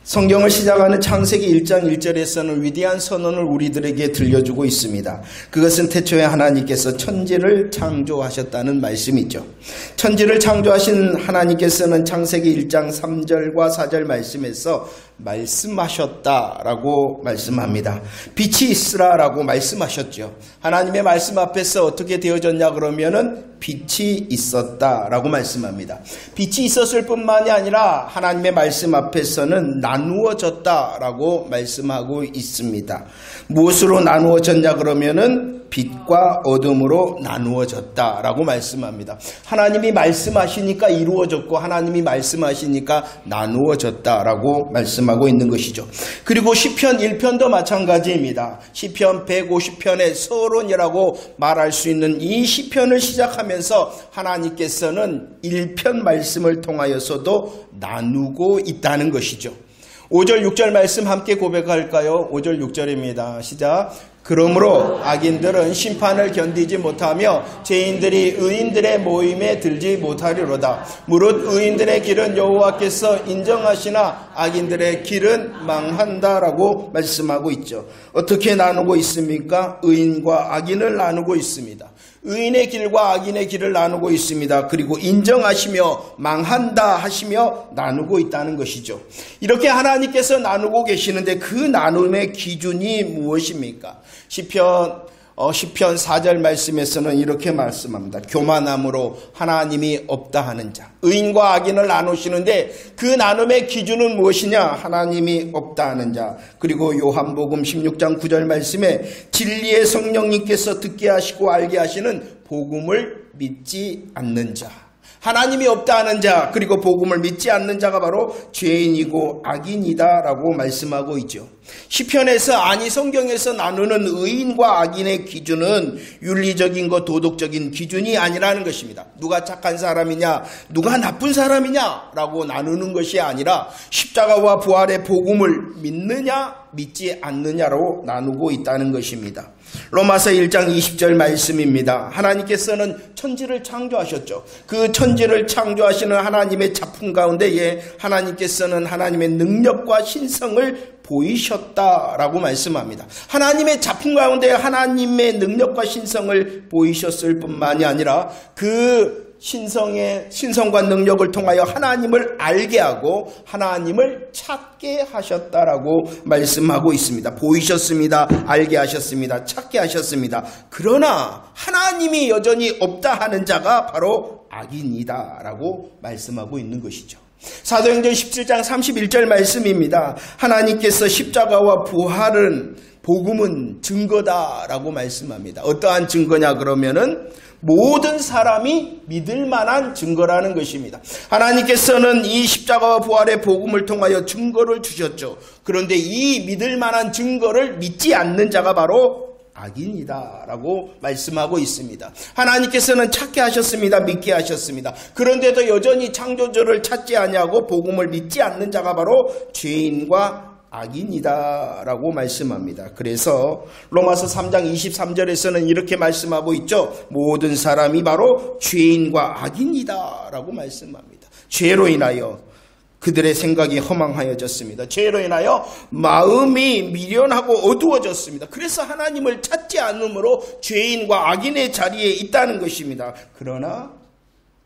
성경을 시작하는 창세기 1장 1절에서는 위대한 선언을 우리들에게 들려주고 있습니다. 그것은 태초에 하나님께서 천지를 창조하셨다는 말씀이죠. 천지를 창조하신 하나님께서는 창세기 1장 3절과 4절 말씀에서 말씀하셨다라고 말씀합니다. 빛이 있으라라고 말씀하셨죠. 하나님의 말씀 앞에서 어떻게 되어졌냐 그러면은 빛이 있었다라고 말씀합니다. 빛이 있었을 뿐만이 아니라 하나님의 말씀 앞에서는 나누어졌다라고 말씀하고 있습니다. 무엇으로 나누어졌냐 그러면은 빛과 어둠으로 나누어졌다라고 말씀합니다. 하나님이 말씀하시니까 이루어졌고 하나님이 말씀하시니까 나누어졌다라고 말씀하고 있는 것이죠. 그리고 시편 1편도 마찬가지입니다. 시편 150편의 서론이라고 말할 수 있는 이 시편을 시작하면서 하나님께서는 1편 말씀을 통하여서도 나누고 있다는 것이죠. 5절 6절 말씀 함께 고백할까요? 5절 6절입니다. 시작. 그러므로 악인들은 심판을 견디지 못하며 죄인들이 의인들의 모임에 들지 못하리로다. 무릇 의인들의 길은 여호와께서 인정하시나 악인들의 길은 망한다라고 말씀하고 있죠. 어떻게 나누고 있습니까? 의인과 악인을 나누고 있습니다. 의인의 길과 악인의 길을 나누고 있습니다. 그리고 인정하시며 망한다 하시며 나누고 있다는 것이죠. 이렇게 하나님께서 나누고 계시는데 그 나눔의 기준이 무엇입니까? 시편 4절 말씀에서는 이렇게 말씀합니다. 교만함으로 하나님이 없다 하는 자. 의인과 악인을 나누시는데 그 나눔의 기준은 무엇이냐? 하나님이 없다 하는 자. 그리고 요한복음 16장 9절 말씀에 진리의 성령님께서 듣게 하시고 알게 하시는 복음을 믿지 않는 자. 하나님이 없다 하는 자, 그리고 복음을 믿지 않는 자가 바로 죄인이고 악인이다라고 말씀하고 있죠. 시편에서 아니 성경에서 나누는 의인과 악인의 기준은 윤리적인 것, 도덕적인 기준이 아니라는 것입니다. 누가 착한 사람이냐, 누가 나쁜 사람이냐라고 나누는 것이 아니라 십자가와 부활의 복음을 믿느냐, 믿지 않느냐로 나누고 있다는 것입니다. 로마서 1장 20절 말씀입니다. 하나님께서는 천지를 창조하셨죠. 그 천지를 창조하시는 하나님의 작품 가운데에 하나님께서는 하나님의 능력과 신성을 보이셨다라고 말씀합니다. 하나님의 작품 가운데 하나님의 능력과 신성을 보이셨을 뿐만이 아니라 그 신성과 능력을 통하여 하나님을 알게 하고 하나님을 찾게 하셨다라고 말씀하고 있습니다. 보이셨습니다. 알게 하셨습니다. 찾게 하셨습니다. 그러나 하나님이 여전히 없다 하는 자가 바로 악인이다라고 말씀하고 있는 것이죠. 사도행전 17장 31절 말씀입니다. 하나님께서 십자가와 부활은 복음은 증거다라고 말씀합니다. 어떠한 증거냐 그러면은 모든 사람이 믿을 만한 증거라는 것입니다. 하나님께서는 이 십자가와 부활의 복음을 통하여 증거를 주셨죠. 그런데 이 믿을 만한 증거를 믿지 않는 자가 바로 악인이다라고 말씀하고 있습니다. 하나님께서는 찾게 하셨습니다. 믿게 하셨습니다. 그런데도 여전히 창조주를 찾지 아니하고 복음을 믿지 않는 자가 바로 죄인과 악인이다라고 말씀합니다. 그래서 로마서 3장 23절에서는 이렇게 말씀하고 있죠. 모든 사람이 바로 죄인과 악인이다라고 말씀합니다. 죄로 인하여 그들의 생각이 허망하여졌습니다. 죄로 인하여 마음이 미련하고 어두워졌습니다. 그래서 하나님을 찾지 않으므로 죄인과 악인의 자리에 있다는 것입니다. 그러나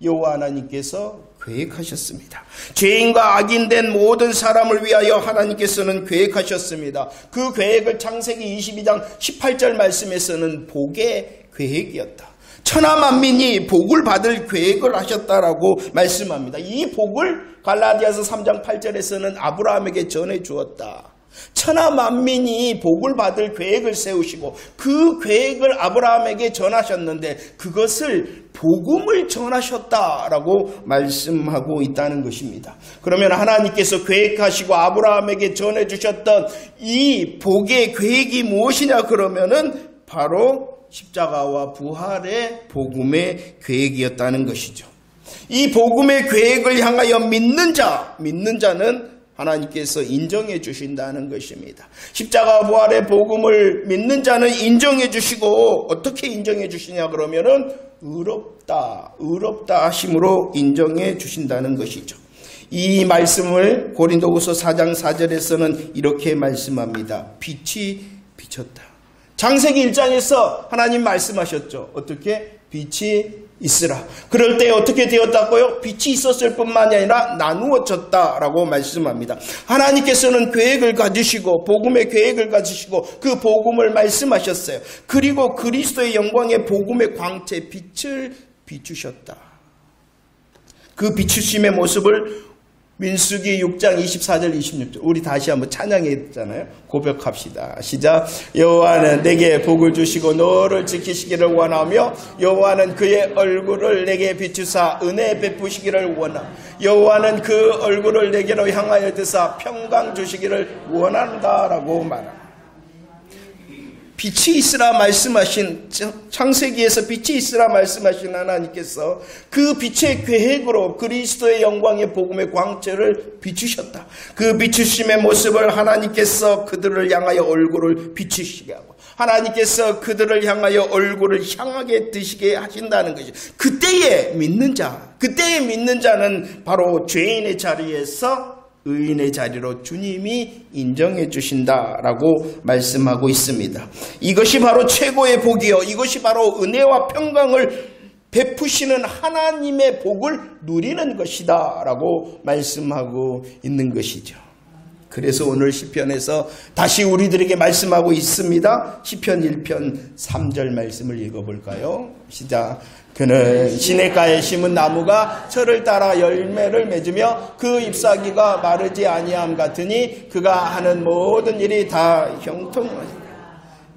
여호와 하나님께서 계획하셨습니다. 죄인과 악인된 모든 사람을 위하여 하나님께서는 계획하셨습니다. 그 계획을 창세기 22장 18절 말씀에서는 복의 계획이었다. 천하 만민이 복을 받을 계획을 하셨다라고 말씀합니다. 이 복을 갈라디아서 3장 8절에서는 아브라함에게 전해 주었다. 천하 만민이 복을 받을 계획을 세우시고 그 계획을 아브라함에게 전하셨는데 그것을 복음을 전하셨다라고 말씀하고 있다는 것입니다. 그러면 하나님께서 계획하시고 아브라함에게 전해주셨던 이 복의 계획이 무엇이냐 그러면은 바로 십자가와 부활의 복음의 계획이었다는 것이죠. 이 복음의 계획을 향하여 믿는 자는 하나님께서 인정해 주신다는 것입니다. 십자가 부활의 복음을 믿는 자는 인정해 주시고 어떻게 인정해 주시냐 그러면은 의롭다 하심으로 인정해 주신다는 것이죠. 이 말씀을 고린도후서 4장 4절에서는 이렇게 말씀합니다. 빛이 비쳤다. 창세기 1장에서 하나님 말씀하셨죠. 어떻게? 빛이 있으라. 그럴 때 어떻게 되었다고요? 빛이 있었을 뿐만이 아니라 나누어졌다라고 말씀합니다. 하나님께서는 계획을 가지시고 복음의 계획을 가지시고 그 복음을 말씀하셨어요. 그리고 그리스도의 영광의 복음의 광채 빛을 비추셨다. 그 비추심의 모습을 민수기 6장 24절 26절 우리 다시 한번 찬양했잖아요. 고백합시다. 시작. 여호와는 내게 복을 주시고 너를 지키시기를 원하며 여호와는 그의 얼굴을 내게 비추사 은혜 베푸시기를 원하며 여호와는 그 얼굴을 내게로 향하여 드사 평강 주시기를 원한다라고 말합니다. 빛이 있으라 말씀하신 창세기에서 빛이 있으라 말씀하신 하나님께서 그 빛의 계획으로 그리스도의 영광의 복음의 광채를 비추셨다. 그 비추심의 모습을 하나님께서 그들을 향하여 얼굴을 비추시게 하고 하나님께서 그들을 향하여 얼굴을 향하게 드시게 하신다는 것이 그때에 믿는 자는 바로 죄인의 자리에서 의인의 자리로 주님이 인정해 주신다라고 말씀하고 있습니다. 이것이 바로 최고의 복이요. 이것이 바로 은혜와 평강을 베푸시는 하나님의 복을 누리는 것이다 라고 말씀하고 있는 것이죠. 그래서 오늘 시편에서 다시 우리들에게 말씀하고 있습니다. 시편 1편 3절 말씀을 읽어볼까요? 시작. 그는 시냇가에 심은 나무가 철을 따라 열매를 맺으며 그 잎사귀가 마르지 아니함 같으니 그가 하는 모든 일이 다 형통하니라.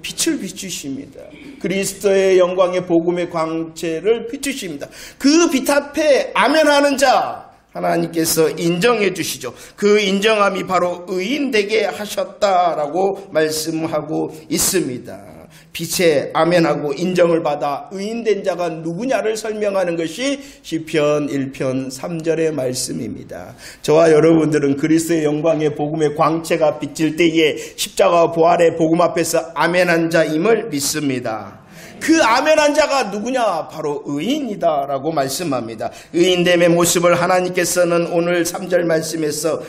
빛을 비추십니다. 그리스도의 영광의 복음의 광채를 비추십니다. 그 빛 앞에 아멘하는 자 하나님께서 인정해 주시죠. 그 인정함이 바로 의인 되게 하셨다라고 말씀하고 있습니다. 빛에 아멘하고 인정을 받아 의인된 자가 누구냐를 설명하는 것이 시편 1편 3절의 말씀입니다. 저와 여러분들은 그리스도의 영광의 복음의 광채가 비칠 때에 십자가와 부활의 복음 앞에서 아멘한 자임을 믿습니다. 그 아멘한 자가 누구냐? 바로 의인이다라고 말씀합니다. 의인됨의 모습을 하나님께서는 오늘 3절 말씀에서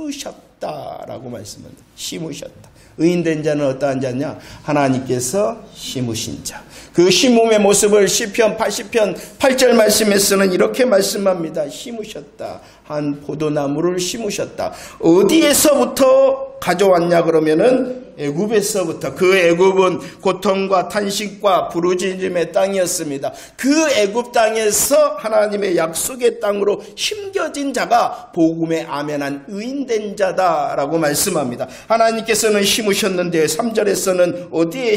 심으셨다라고 말씀합니다. 심으셨다. 의인된 자는 어떠한 자냐? 하나님께서 심으신 자. 그 심음의 모습을 시편 80편 8절 말씀에서는 이렇게 말씀합니다. 심으셨다. 한 포도나무를 심으셨다. 어디에서부터 가져왔냐 그러면은 애굽에서부터. 그 애굽은 고통과 탄식과 부르짖음의 땅이었습니다. 그 애굽 땅에서 하나님의 약속의 땅으로 심겨진 자가 복음에 아멘한 의인된 자다라고 말씀합니다. 하나님께서는 심으셨는데 3절에서는 어디에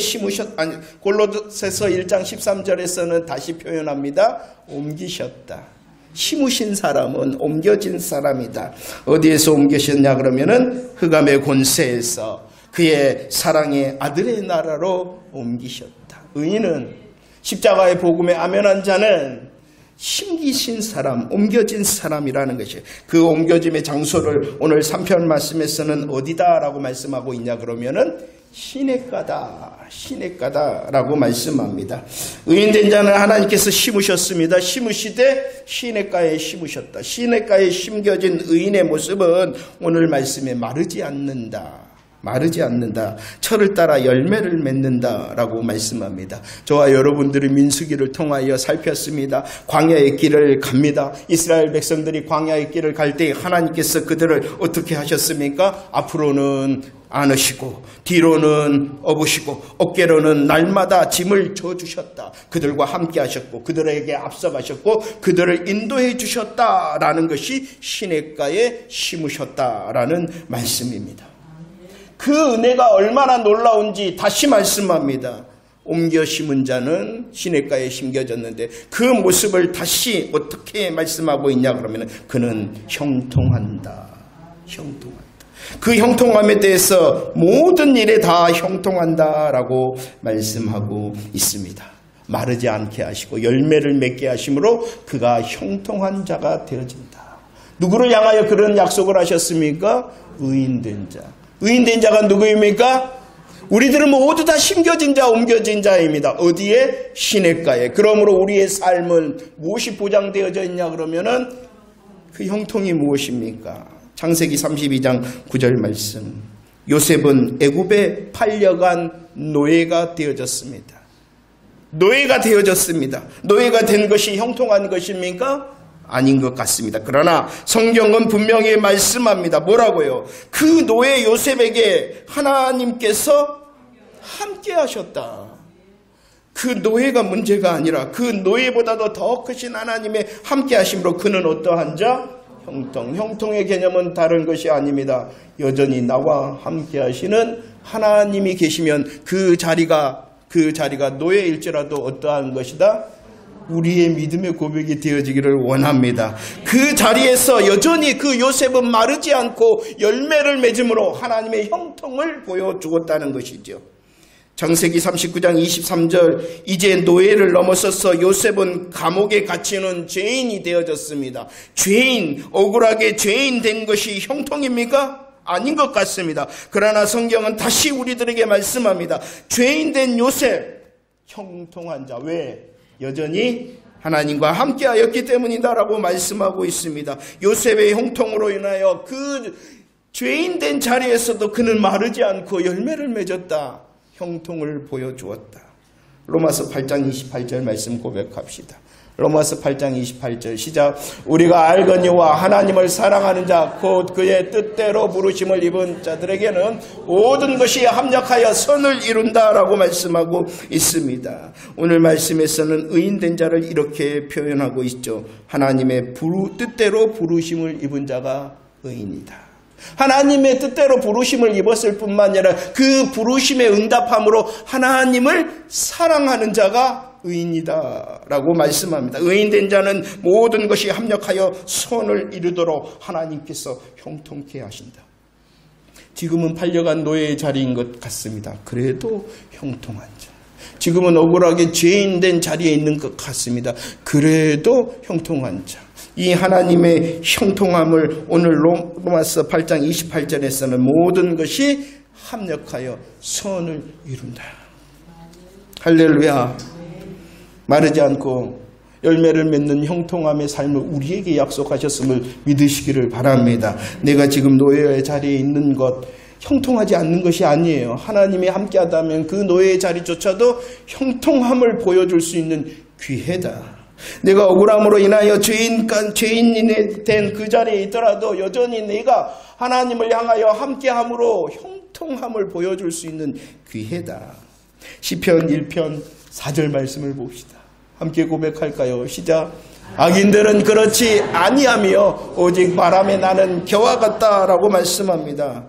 골로새서 1장 13절에서는 다시 표현합니다. 옮기셨다. 심으신 사람은 옮겨진 사람이다. 어디에서 옮기셨냐 그러면은 흑암의 권세에서 그의 사랑의 아들의 나라로 옮기셨다. 의인은 십자가의 복음에 아멘한 자는 심기신 사람, 옮겨진 사람이라는 것이에요. 그 옮겨짐의 장소를 오늘 3편 말씀에서는 어디다라고 말씀하고 있냐 그러면은 시냇가다라고 말씀합니다. 의인된 자는 하나님께서 심으셨습니다. 심으시되 시냇가에 심으셨다. 시냇가에 심겨진 의인의 모습은 오늘 말씀에 마르지 않는다. 철을 따라 열매를 맺는다라고 말씀합니다. 저와 여러분들이 민수기를 통하여 살폈습니다. 광야의 길을 갑니다. 이스라엘 백성들이 광야의 길을 갈 때 하나님께서 그들을 어떻게 하셨습니까? 앞으로는 안으시고 뒤로는 업으시고 어깨로는 날마다 짐을 져주셨다. 그들과 함께 하셨고 그들에게 앞서가셨고 그들을 인도해 주셨다라는 것이 시냇가에 심으셨다라는 말씀입니다. 그 은혜가 얼마나 놀라운지 다시 말씀합니다. 옮겨 심은 자는 시냇가에 심겨졌는데 그 모습을 다시 어떻게 말씀하고 있냐 그러면 그는 형통한다. 그 형통함에 대해서 모든 일에 다 형통한다라고 말씀하고 있습니다. 마르지 않게 하시고 열매를 맺게 하심으로 그가 형통한 자가 되어진다. 누구를 향하여 그런 약속을 하셨습니까? 의인된 자. 의인된 자가 누구입니까? 우리들은 모두 다 심겨진 자, 옮겨진 자입니다. 어디에? 시냇가에. 그러므로 우리의 삶은 무엇이 보장되어져 있냐 그러면은 그 형통이 무엇입니까? 창세기 32장 9절 말씀. 요셉은 애굽에 팔려간 노예가 되어졌습니다. 노예가 되어졌습니다. 노예가 된 것이 형통한 것입니까? 아닌 것 같습니다. 그러나 성경은 분명히 말씀합니다. 뭐라고요? 그 노예 요셉에게 하나님께서 함께 하셨다. 그 노예가 문제가 아니라 그 노예보다도 더 크신 하나님의 함께 하심으로 그는 어떠한 자? 형통의 개념은 다른 것이 아닙니다. 여전히 나와 함께 하시는 하나님이 계시면 그 자리가 노예일지라도 어떠한 것이다? 우리의 믿음의 고백이 되어지기를 원합니다. 그 자리에서 여전히 그 요셉은 마르지 않고 열매를 맺음으로 하나님의 형통을 보여주었다는 것이죠. 창세기 39장 23절 이제 노예를 넘어서서 요셉은 감옥에 갇히는 죄인이 되어졌습니다. 죄인, 억울하게 죄인 된 것이 형통입니까? 아닌 것 같습니다. 그러나 성경은 다시 우리들에게 말씀합니다. 죄인 된 요셉, 형통한 자. 왜? 여전히 하나님과 함께하였기 때문이다라고 말씀하고 있습니다. 요셉의 형통으로 인하여 그 죄인 된 자리에서도 그는 마르지 않고 열매를 맺었다. 형통을 보여주었다. 로마서 8장 28절 말씀 고백합시다. 로마서 8장 28절 시작. 우리가 알거니와 하나님을 사랑하는 자 곧 그의 뜻대로 부르심을 입은 자들에게는 모든 것이 합력하여 선을 이룬다라고 말씀하고 있습니다. 오늘 말씀에서는 의인된 자를 이렇게 표현하고 있죠. 하나님의 뜻대로 부르심을 입은 자가 의인이다. 하나님의 뜻대로 부르심을 입었을 뿐만 아니라 그 부르심에 응답함으로 하나님을 사랑하는 자가 의인이다 라고 말씀합니다. 의인된 자는 모든 것이 합력하여 선을 이루도록 하나님께서 형통케 하신다. 지금은 팔려간 노예의 자리인 것 같습니다. 그래도 형통한 자. 지금은 억울하게 죄인된 자리에 있는 것 같습니다. 그래도 형통한 자. 이 하나님의 형통함을 오늘 로마서 8장 28절에서는 모든 것이 합력하여 선을 이룬다. 할렐루야. 마르지 않고 열매를 맺는 형통함의 삶을 우리에게 약속하셨음을 믿으시기를 바랍니다. 내가 지금 노예의 자리에 있는 것 형통하지 않는 것이 아니에요. 하나님이 함께하다면 그 노예의 자리조차도 형통함을 보여줄 수 있는 기회다. 내가 억울함으로 인하여 죄인이 된 그 자리에 있더라도 여전히 내가 하나님을 향하여 함께함으로 형통함을 보여줄 수 있는 기회다. 시편 1편 4절 말씀을 봅시다. 함께 고백할까요? 시작. 악인들은 그렇지 아니하며 오직 바람에 나는 겨와 같다라고 말씀합니다.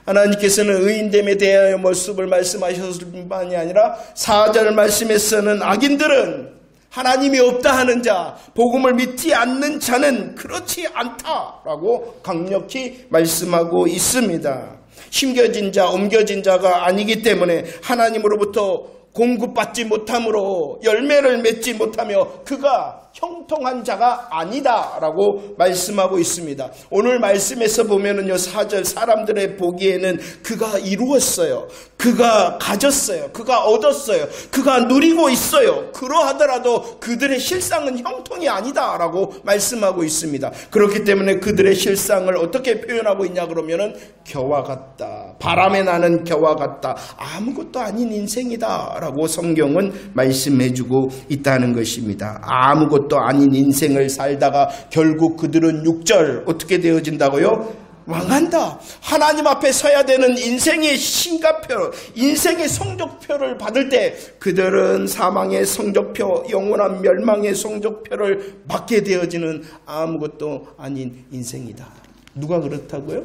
하나님께서는 의인됨에 대하여 모습을 말씀하셨을 뿐만이 아니라 4절 말씀에서는 악인들은 하나님이 없다 하는 자, 복음을 믿지 않는 자는 그렇지 않다라고 강력히 말씀하고 있습니다. 심겨진 자, 옮겨진 자가 아니기 때문에 하나님으로부터 공급받지 못함으로 열매를 맺지 못하며 그가 형통한 자가 아니다라고 말씀하고 있습니다. 오늘 말씀에서 보면은요, 4절 사람들의 보기에는 그가 이루었어요. 그가 가졌어요. 그가 얻었어요. 그가 누리고 있어요. 그러하더라도 그들의 실상은 형통이 아니다라고 말씀하고 있습니다. 그렇기 때문에 그들의 실상을 어떻게 표현하고 있냐 그러면은 겨와 같다. 바람에 나는 겨와 같다. 아무것도 아닌 인생이다라고 성경은 말씀해주고 있다는 것입니다. 아무것도 아닌 인생을 살다가 결국 그들은 6절 어떻게 되어진다고요? 망한다. 하나님 앞에 서야 되는 인생의 신가표, 인생의 성적표를 받을 때 그들은 사망의 성적표, 영원한 멸망의 성적표를 받게 되어지는 아무것도 아닌 인생이다. 누가 그렇다고요?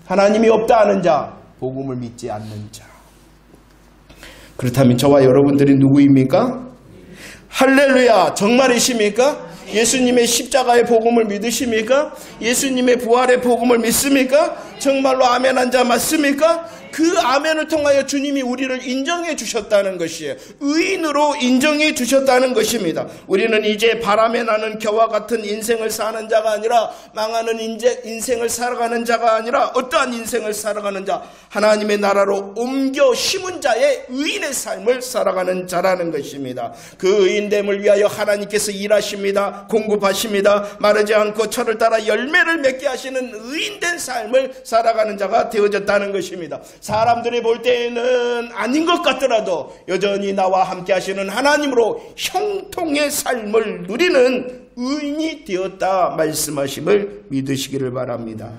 하나님이 없다 하는 자, 복음을 믿지 않는 자. 그렇다면 저와 여러분들이 누구입니까? 할렐루야! 정말이십니까? 예수님의 십자가의 복음을 믿으십니까? 예수님의 부활의 복음을 믿습니까? 정말로 아멘한 자 맞습니까? 그 아멘을 통하여 주님이 우리를 인정해 주셨다는 것이에요. 의인으로 인정해 주셨다는 것입니다. 우리는 이제 바람에 나는 겨와 같은 인생을 사는 자가 아니라 망하는 인생을 살아가는 자가 아니라 어떠한 인생을 살아가는 자, 하나님의 나라로 옮겨 심은 자의 의인의 삶을 살아가는 자라는 것입니다. 그 의인됨을 위하여 하나님께서 일하십니다. 공급하십니다. 마르지 않고 철을 따라 열매를 맺게 하시는 의인된 삶을 살아가는 자가 되어졌다는 것입니다. 사람들이 볼 때에는 아닌 것 같더라도 여전히 나와 함께 하시는 하나님으로 형통의 삶을 누리는 의인이 되었다 말씀하심을 믿으시기를 바랍니다.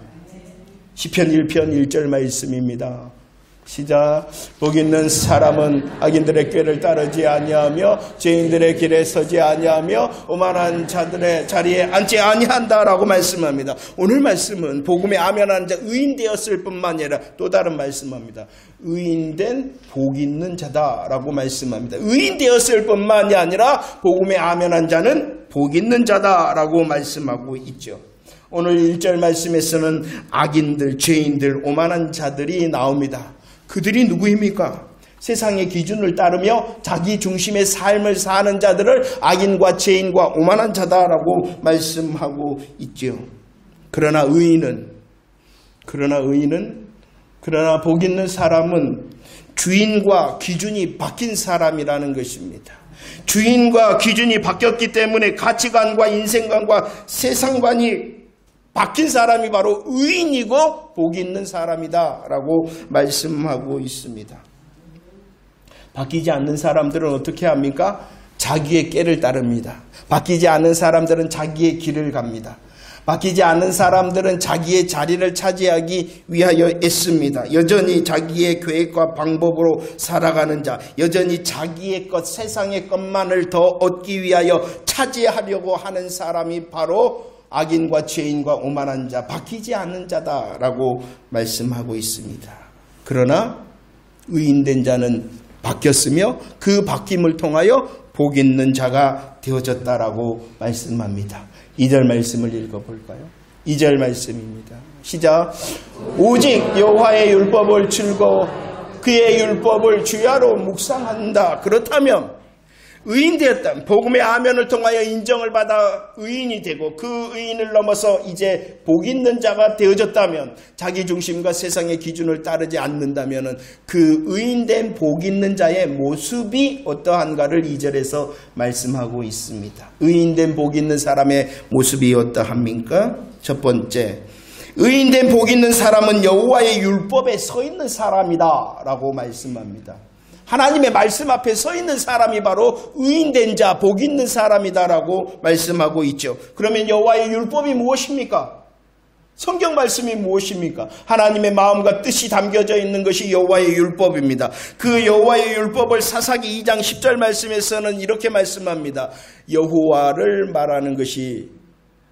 시편 1편 1절 말씀입니다. 시작. 복 있는 사람은 악인들의 꾀를 따르지 아니하며 죄인들의 길에 서지 아니하며 오만한 자들의 자리에 앉지 아니한다라고 말씀합니다. 오늘 말씀은 복음에 아멘하는 자 의인 되었을 뿐만 아니라 또 다른 말씀합니다. 의인된 복 있는 자다라고 말씀합니다. 의인 되었을 뿐만이 아니라 복음에 아멘한 자는 복 있는 자다라고 말씀하고 있죠. 오늘 1절 말씀에서는 악인들, 죄인들, 오만한 자들이 나옵니다. 그들이 누구입니까? 세상의 기준을 따르며 자기 중심의 삶을 사는 자들을 악인과 죄인과 오만한 자다라고 말씀하고 있죠. 그러나 복 있는 사람은 주인과 기준이 바뀐 사람이라는 것입니다. 주인과 기준이 바뀌었기 때문에 가치관과 인생관과 세상관이 바뀐 사람이 바로 의인이고 복 있는 사람이다 라고 말씀하고 있습니다. 바뀌지 않는 사람들은 어떻게 합니까? 자기의 꾀를 따릅니다. 바뀌지 않는 사람들은 자기의 길을 갑니다. 바뀌지 않는 사람들은 자기의 자리를 차지하기 위하여 애씁니다. 여전히 자기의 계획과 방법으로 살아가는 자, 여전히 자기의 것, 세상의 것만을 더 얻기 위하여 차지하려고 하는 사람이 바로 악인과 죄인과 오만한 자, 바뀌지 않는 자다라고 말씀하고 있습니다. 그러나 의인된 자는 바뀌었으며 그 바뀜을 통하여 복 있는 자가 되어졌다라고 말씀합니다. 2절 말씀을 읽어볼까요? 2절 말씀입니다. 시작. 오직 여호와의 율법을 즐거워 그의 율법을 주야로 묵상한다. 그렇다면 의인 되었다. 복음의 아멘을 통하여 인정을 받아 의인이 되고 그 의인을 넘어서 이제 복 있는 자가 되어졌다면, 자기 중심과 세상의 기준을 따르지 않는다면 그 의인된 복 있는 자의 모습이 어떠한가를 2절에서 말씀하고 있습니다. 의인된 복 있는 사람의 모습이 어떠합니까? 첫 번째, 의인된 복 있는 사람은 여호와의 율법에 서 있는 사람이다 라고 말씀합니다. 하나님의 말씀 앞에 서 있는 사람이 바로 의인된 자, 복 있는 사람이다라고 말씀하고 있죠. 그러면 여호와의 율법이 무엇입니까? 성경 말씀이 무엇입니까? 하나님의 마음과 뜻이 담겨져 있는 것이 여호와의 율법입니다. 그 여호와의 율법을 사사기 2장 10절 말씀에서는 이렇게 말씀합니다. 여호와를 말하는 것이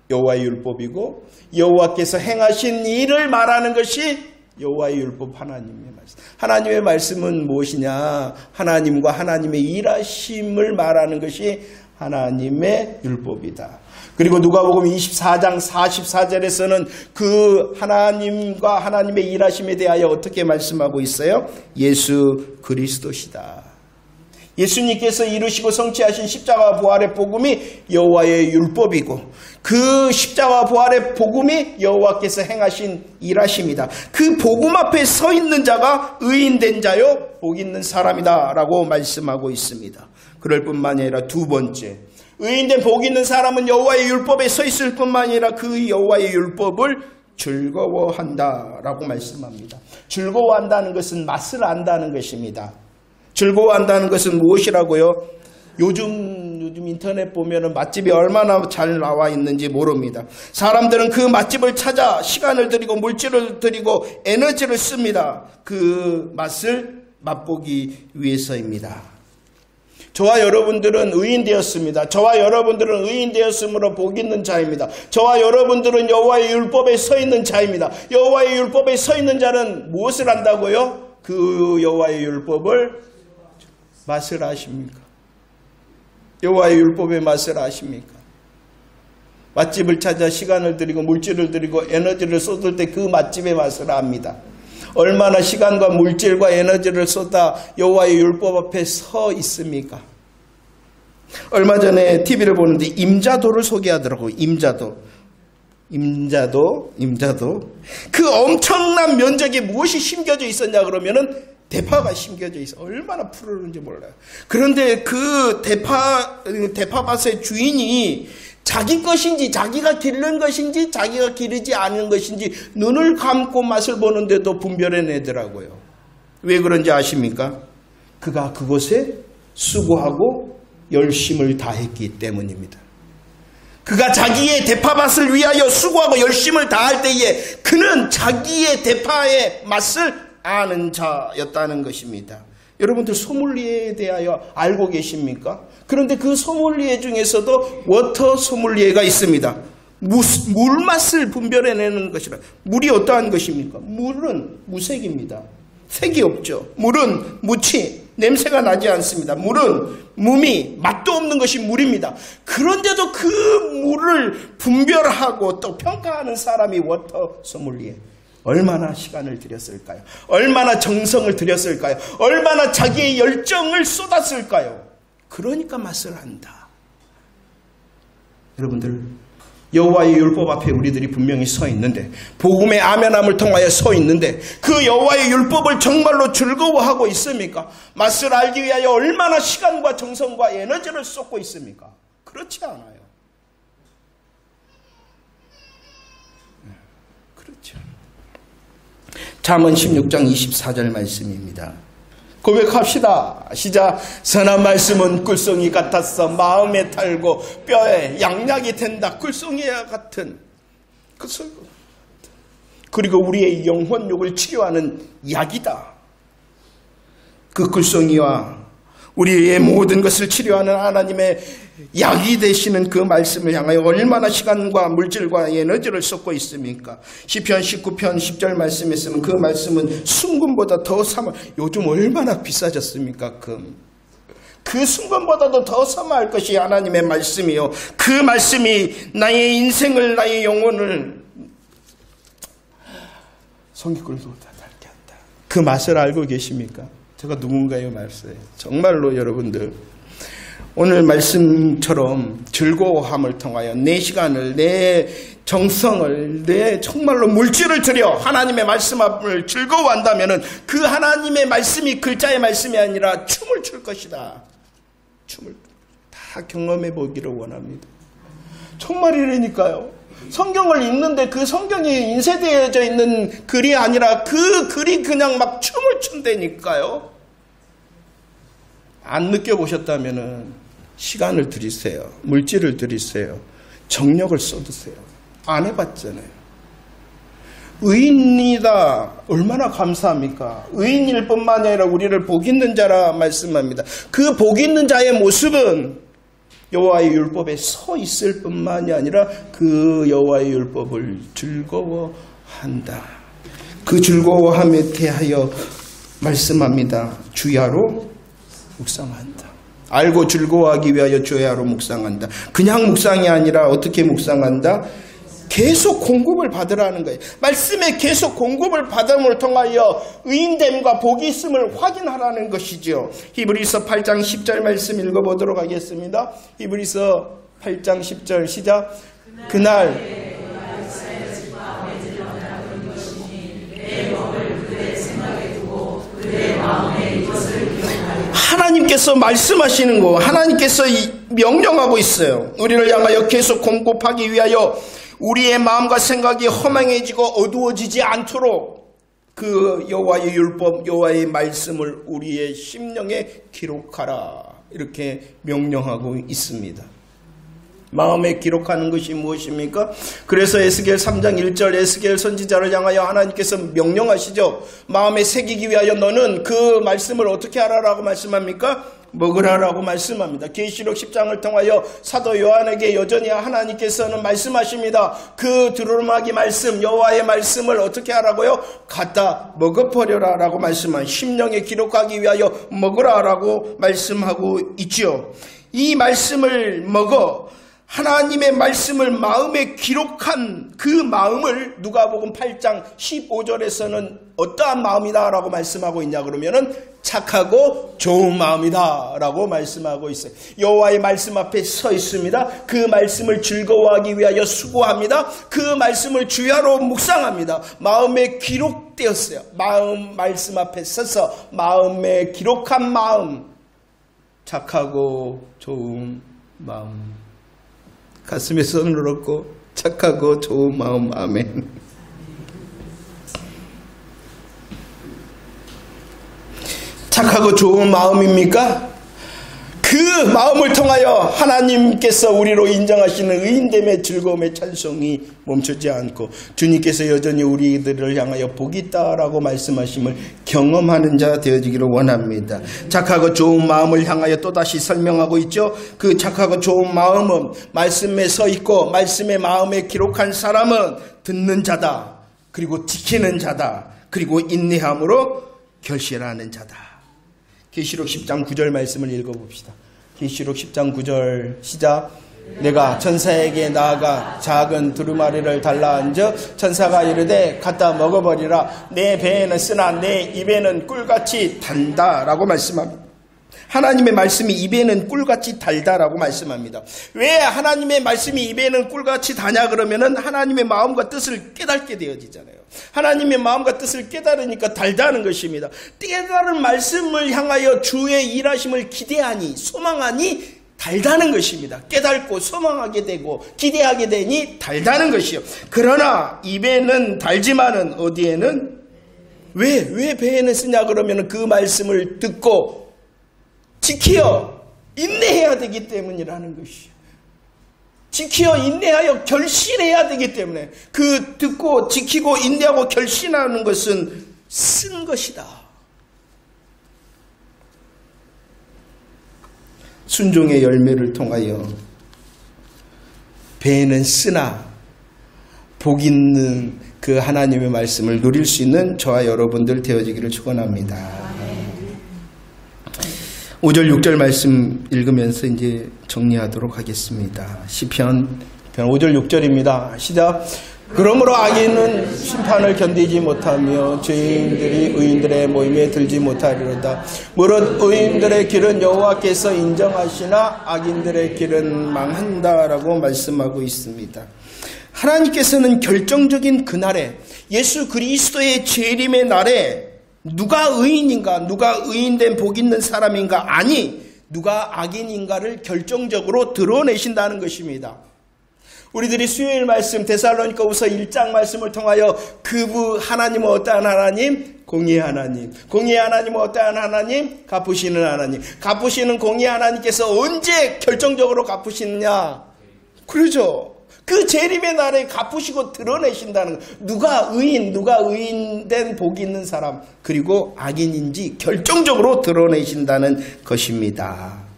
여호와의 율법이고 여호와께서 행하신 일을 말하는 것이 여호와의 율법, 하나님의 말씀. 하나님의 말씀은 무엇이냐? 하나님과 하나님의 일하심을 말하는 것이 하나님의 율법이다. 그리고 누가복음 24장 44절에서는 그 하나님과 하나님의 일하심에 대하여 어떻게 말씀하고 있어요? 예수 그리스도시다. 예수님께서 이루시고 성취하신 십자가 부활의 복음이 여호와의 율법이고 그 십자가 부활의 복음이 여호와께서 행하신 일하심이다. 그 복음 앞에 서 있는 자가 의인된 자요 복 있는 사람이다 라고 말씀하고 있습니다. 그럴 뿐만 아니라 두 번째, 의인된 복 있는 사람은 여호와의 율법에 서 있을 뿐만 아니라 그 여호와의 율법을 즐거워한다 라고 말씀합니다. 즐거워한다는 것은 맛을 안다는 것입니다. 즐거워한다는 것은 무엇이라고요? 요즘 인터넷 보면은 맛집이 얼마나 잘 나와 있는지 모릅니다. 사람들은 그 맛집을 찾아 시간을 들이고 물질을 들이고 에너지를 씁니다. 그 맛을 맛보기 위해서입니다. 저와 여러분들은 의인 되었습니다. 저와 여러분들은 의인 되었으므로 복 있는 자입니다. 저와 여러분들은 여호와의 율법에 서 있는 자입니다. 여호와의 율법에 서 있는 자는 무엇을 한다고요? 그 여호와의 율법을 맛을 아십니까? 여호와의 율법의 맛을 아십니까? 맛집을 찾아 시간을 들이고 물질을 들이고 에너지를 쏟을 때 그 맛집의 맛을 압니다. 얼마나 시간과 물질과 에너지를 쏟아 여호와의 율법 앞에 서 있습니까? 얼마 전에 TV를 보는데 임자도를 소개하더라고요. 임자도. 그 엄청난 면적에 무엇이 심겨져 있었냐 그러면은 대파가 심겨져 있어. 얼마나 푸르른지 몰라요. 그런데 그 대파밭의 주인이 자기 것인지 자기가 기른 것인지 자기가 기르지 않은 것인지 눈을 감고 맛을 보는데도 분별해내더라고요. 왜 그런지 아십니까? 그가 그곳에 수고하고 열심을 다했기 때문입니다. 그가 자기의 대파밭을 위하여 수고하고 열심을 다할 때에 그는 자기의 대파의 맛을 아는 자였다는 것입니다. 여러분들 소믈리에에 대하여 알고 계십니까? 그런데 그 소믈리에 중에서도 워터 소믈리에가 있습니다. 물 맛을 분별해내는 것이라. 물이 어떠한 것입니까? 물은 무색입니다. 색이 없죠. 물은 무치, 냄새가 나지 않습니다. 물은 무미, 맛도 없는 것이 물입니다. 그런데도 그 물을 분별하고 또 평가하는 사람이 워터 소믈리에. 얼마나 시간을 들였을까요? 얼마나 정성을 들였을까요? 얼마나 자기의 열정을 쏟았을까요? 그러니까 맛을 안다. 여러분들, 여호와의 율법 앞에 우리들이 분명히 서 있는데, 복음의 아멘함을 통하여 서 있는데 그 여호와의 율법을 정말로 즐거워하고 있습니까? 맛을 알기 위하여 얼마나 시간과 정성과 에너지를 쏟고 있습니까? 그렇지 않아요. 그렇죠. 잠언 16장 24절 말씀입니다. 고백합시다. 시작. 선한 말씀은 꿀송이 같았어 마음에 달고 뼈에 양약이 된다. 꿀송이와 같은 그리고 우리의 영혼욕을 치료하는 약이다. 그 꿀송이와 우리의 모든 것을 치료하는 하나님의 약이 되시는 그 말씀을 향하여 얼마나 시간과 물질과 에너지를 쏟고 있습니까? 시편 19편 10절 말씀에 쓰면 그 말씀은 순금보다 더 사모. 요즘 얼마나 비싸졌습니까? 그 순금보다도 더 사모할 것이 하나님의 말씀이요. 그 말씀이 나의 인생을 나의 영혼을 성기꿀보다 닳게 한다. 그 맛을 알고 계십니까? 제가 누군가의 말씀이에요. 정말로 여러분들 오늘 말씀처럼 즐거워함을 통하여 내 시간을 내 정성을 내 정말로 물질을 들여 하나님의 말씀 앞을 즐거워한다면 그 하나님의 말씀이 글자의 말씀이 아니라 춤을 출 것이다. 춤을 다 경험해 보기를 원합니다. 정말이라니까요. 성경을 읽는데 그 성경이 인쇄되어져 있는 글이 아니라 그 글이 그냥 막 춤을 춘다니까요. 안 느껴보셨다면 시간을 들이세요. 물질을 들이세요. 정력을 쏟으세요. 안 해봤잖아요. 의인이다. 얼마나 감사합니까? 의인일 뿐만 아니라 우리를 복 있는 자라 말씀합니다. 그 복 있는 자의 모습은 여호와의 율법에 서 있을 뿐만이 아니라 그 여호와의 율법을 즐거워한다. 그 즐거워함에 대하여 말씀합니다. 주야로 묵상한다. 알고 즐거워하기 위하여 주야로 묵상한다. 그냥 묵상이 아니라 어떻게 묵상한다? 계속 공급을 받으라는 거예요. 말씀에 계속 공급을 받음을 통하여 의인됨과 복이 있음을 확인하라는 것이죠. 히브리서 8장 10절 말씀 읽어보도록 하겠습니다. 히브리서 8장 10절 시작. 그날 하나님께서 말씀하시는 거, 하나님께서 명령하고 있어요. 우리를 향하여 계속 공급하기 위하여 우리의 마음과 생각이 허망해지고 어두워지지 않도록 그 여호와의 율법, 여호와의 말씀을 우리의 심령에 기록하라. 이렇게 명령하고 있습니다. 마음에 기록하는 것이 무엇입니까? 그래서 에스겔 3장 1절 에스겔 선지자를 향하여 하나님께서 명령하시죠. 마음에 새기기 위하여 너는 그 말씀을 어떻게 하라라고 말씀합니까? 먹으라라고 말씀합니다. 계시록 10장을 통하여 사도 요한에게 여전히 하나님께서는 말씀하십니다. 그 두루마기 말씀, 여호와의 말씀을 어떻게 하라고요? 갖다 먹어버려라라고 말씀한 심령에 기록하기 위하여 먹으라라고 말씀하고 있죠. 이 말씀을 먹어 하나님의 말씀을 마음에 기록한 그 마음을 누가복음 8장 15절에서는 어떠한 마음이다 라고 말씀하고 있냐 그러면은 착하고 좋은 마음이다 라고 말씀하고 있어요. 여호와의 말씀 앞에 서 있습니다. 그 말씀을 즐거워하기 위하여 수고합니다. 그 말씀을 주야로 묵상합니다. 마음에 기록되었어요. 말씀 앞에 서서 마음에 기록한 마음, 착하고 좋은 마음. 가슴에 손을 얹고 착하고 좋은 마음. 아멘. 착하고 좋은 마음입니까? 그 마음을 통하여 하나님께서 우리로 인정하시는 의인됨의 즐거움의 찬송이 멈추지 않고 주님께서 여전히 우리들을 향하여 복이 있다라고 말씀하심을 경험하는 자 되어지기를 원합니다. 착하고 좋은 마음을 향하여 또다시 설명하고 있죠. 그 착하고 좋은 마음은 말씀에 서 있고 말씀의 마음에 기록한 사람은 듣는 자다. 그리고 지키는 자다. 그리고 인내함으로 결실하는 자다. 계시록 10장 9절 말씀을 읽어봅시다. 계시록 10장 9절 시작. 내가 천사에게 나아가 작은 두루마리를 달라 앉아 천사가 이르되 갖다 먹어버리라. 내 배에는 쓰나 내 입에는 꿀같이 단다 라고 말씀합니다. 하나님의 말씀이 입에는 꿀같이 달다라고 말씀합니다. 왜 하나님의 말씀이 입에는 꿀같이 다냐 그러면은 하나님의 마음과 뜻을 깨닫게 되어지잖아요. 하나님의 마음과 뜻을 깨달으니까 달다는 것입니다. 깨달은 말씀을 향하여 주의 일하심을 기대하니 소망하니 달다는 것입니다. 깨닫고 소망하게 되고 기대하게 되니 달다는 것이요. 그러나 입에는 달지만은 어디에는 왜 배에는 쓰냐 그러면은 그 말씀을 듣고 지키어 인내해야 되기 때문이라는 것이요. 지키어 인내하여 결신해야 되기 때문에 그 듣고 지키고 인내하고 결신하는 것은 쓴 것이다. 순종의 열매를 통하여 배에는 쓰나 복 있는 그 하나님의 말씀을 누릴 수 있는 저와 여러분들 되어지기를 축원합니다. 5절 6절 말씀 읽으면서 이제 정리하도록 하겠습니다. 시편 5절 6절입니다. 시작. 그러므로 악인은 심판을 견디지 못하며 죄인들이 의인들의 모임에 들지 못하리로다. 무릇 의인들의 길은 여호와께서 인정하시나 악인들의 길은 망한다라고 말씀하고 있습니다. 하나님께서는 결정적인 그날에 예수 그리스도의 재림의 날에 누가 의인인가, 누가 의인된 복 있는 사람인가, 아니 누가 악인인가를 결정적으로 드러내신다는 것입니다. 우리들이 수요일 말씀 데살로니가후서 1장 말씀을 통하여 하나님은 어떠한 하나님? 공의의 하나님. 공의의 하나님은 어떠한 하나님? 갚으시는 하나님. 갚으시는 공의의 하나님께서 언제 결정적으로 갚으시느냐? 그러죠. 그 재림의 날에 갚으시고 드러내신다는 것. 누가 의인된 복이 있는 사람, 그리고 악인인지 결정적으로 드러내신다는 것입니다.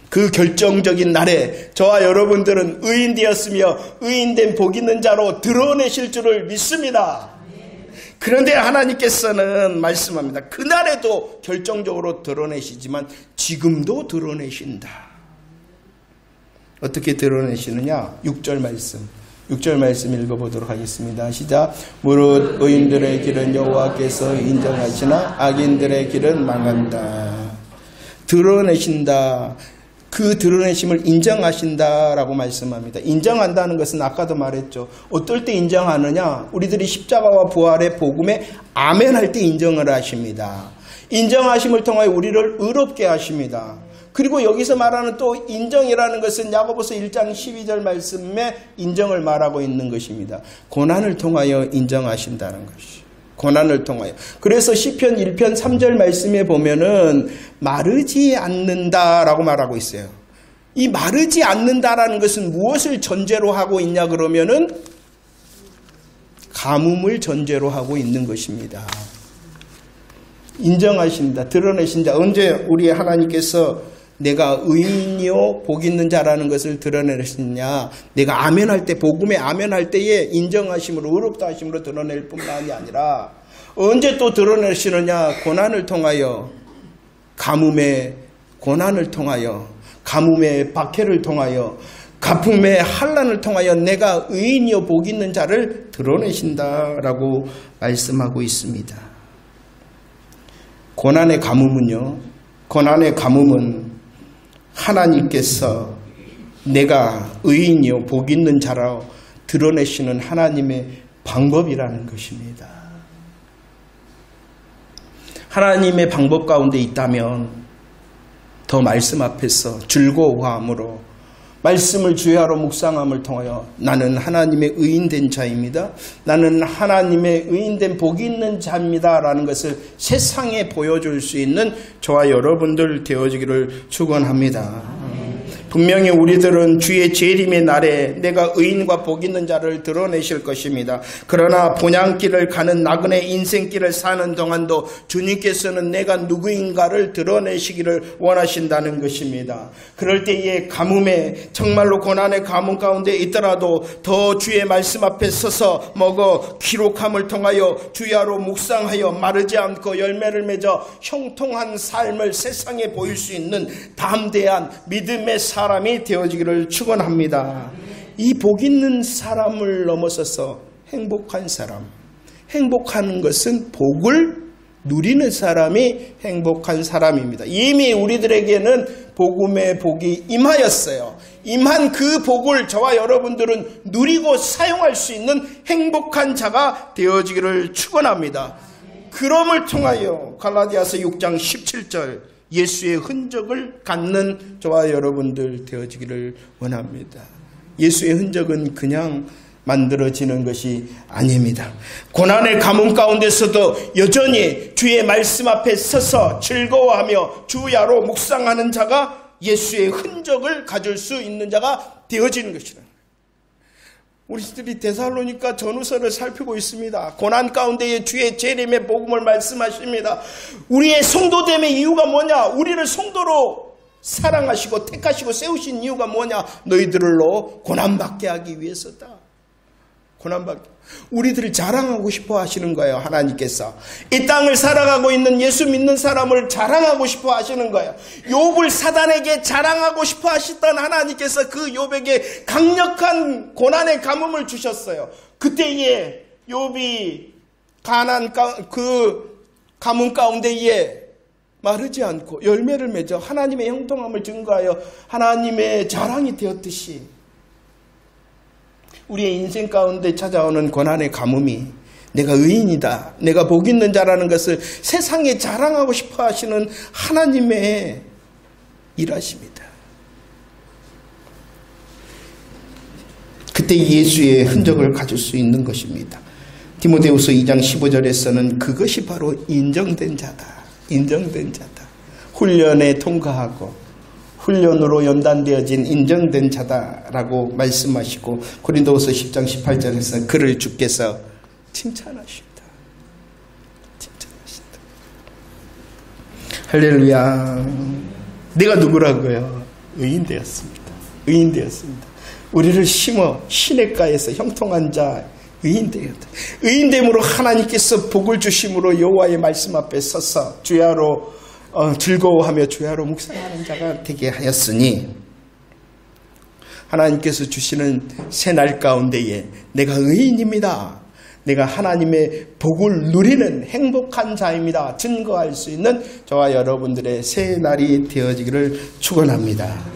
그 결정적인 날에 저와 여러분들은 의인되었으며 의인된 복 있는 자로 드러내실 줄을 믿습니다. 그런데 하나님께서는 말씀합니다. 그날에도 결정적으로 드러내시지만 지금도 드러내신다. 어떻게 드러내시느냐? 6절 말씀 읽어보도록 하겠습니다. 시작. 무릇 의인들의 길은 여호와께서 인정하시나 악인들의 길은 망한다. 드러내신다. 그 드러내심을 인정하신다라고 말씀합니다. 인정한다는 것은 아까도 말했죠. 어떨 때 인정하느냐? 우리들이 십자가와 부활의 복음에 아멘할 때 인정을 하십니다. 인정하심을 통하여 우리를 의롭게 하십니다. 그리고 여기서 말하는 또 인정이라는 것은 야고보서 1장 12절 말씀에 인정을 말하고 있는 것입니다. 고난을 통하여 인정하신다는 것이. 고난을 통하여. 그래서 시편 1편 3절 말씀에 보면은 마르지 않는다라고 말하고 있어요. 이 마르지 않는다라는 것은 무엇을 전제로 하고 있냐 그러면은 가뭄을 전제로 하고 있는 것입니다. 인정하신다, 드러내신다. 언제 우리 하나님께서 내가 의인이요 복 있는 자라는 것을 드러내시냐? 내가 아멘할 때, 복음에 아멘할 때에 인정하심으로, 의롭다 하심으로 드러낼 뿐만이 아니라 언제 또 드러내시느냐? 고난을 통하여, 가뭄의 고난을 통하여, 가뭄의 박해를 통하여 가품의 환난을 통하여 내가 의인이요 복 있는 자를 드러내신다라고 말씀하고 있습니다. 고난의 가뭄은요, 고난의 가뭄은 하나님께서 내가 의인이요 복 있는 자라 드러내시는 하나님의 방법이라는 것입니다. 하나님의 방법 가운데 있다면 더 말씀 앞에서 즐거워함으로 말씀을 주야로 묵상함을 통하여 나는 하나님의 의인된 자입니다. 나는 하나님의 의인된 복이 있는 자입니다. 라는 것을 세상에 보여줄 수 있는 저와 여러분들 되어지기를 축원합니다. 분명히 우리들은 주의 재림의 날에 내가 의인과 복 있는 자를 드러내실 것입니다. 그러나 본향길을 가는 나그네 인생길을 사는 동안도 주님께서는 내가 누구인가를 드러내시기를 원하신다는 것입니다. 그럴 때에 가뭄에 정말로 고난의 가뭄 가운데 있더라도 더 주의 말씀 앞에 서서 먹어 기록함을 통하여 주야로 묵상하여 마르지 않고 열매를 맺어 형통한 삶을 세상에 보일 수 있는 담대한 믿음의 사람이 되어지기를 축원합니다. 이 복 있는 사람을 넘어서서 행복한 사람, 행복한 것은 복을 누리는 사람이 행복한 사람입니다. 이미 우리들에게는 복음의 복이 임하였어요. 임한 그 복을 저와 여러분들은 누리고 사용할 수 있는 행복한 자가 되어지기를 축원합니다. 그럼을 통하여 갈라디아서 6장 17절 예수의 흔적을 갖는 저와 여러분들 되어지기를 원합니다. 예수의 흔적은 그냥 만들어지는 것이 아닙니다. 고난의 가뭄 가운데서도 여전히 주의 말씀 앞에 서서 즐거워하며 주야로 묵상하는 자가 예수의 흔적을 가질 수 있는 자가 되어지는 것이다. 우리들이 데살로니가 전후서를 살피고 있습니다. 고난 가운데에 주의 재림의 복음을 말씀하십니다. 우리의 성도됨의 이유가 뭐냐? 우리를 성도로 사랑하시고 택하시고 세우신 이유가 뭐냐? 너희들로 고난받게 하기 위해서다. 고난받게. 우리들을 자랑하고 싶어 하시는 거예요. 하나님께서 이 땅을 살아가고 있는 예수 믿는 사람을 자랑하고 싶어 하시는 거예요. 욥을 사단에게 자랑하고 싶어 하시던 하나님께서 그 욥에게 강력한 고난의 가뭄을 주셨어요. 그때에 욥이 그 가뭄 가운데에 마르지 않고 열매를 맺어 하나님의 형통함을 증거하여 하나님의 자랑이 되었듯이 우리의 인생 가운데 찾아오는 고난의 가뭄이 내가 의인이다, 내가 복 있는 자라는 것을 세상에 자랑하고 싶어 하시는 하나님의 일하십니다. 그때 예수의 흔적을 가질 수 있는 것입니다. 디모데후서 2장 15절에서는 그것이 바로 인정된 자다. 인정된 자다. 훈련에 통과하고 훈련으로 연단되어진 인정된 자다라고 말씀하시고 고린도후서 10장 18절에서 그를 주께서 칭찬하신다. 칭찬하신다. 할렐루야. 내가 누구라고요? 의인 되었습니다. 의인 되었습니다. 우리를 심어 시냇가에서 형통한 자 의인 되었다. 의인됨으로 하나님께서 복을 주심으로 여호와의 말씀 앞에 서서 주야로 즐거워하며 주야로 묵상하는 자가 되게 하였으니 하나님께서 주시는 새날 가운데에 내가 의인입니다. 내가 하나님의 복을 누리는 행복한 자입니다. 증거할 수 있는 저와 여러분들의 새날이 되어지기를 축원합니다.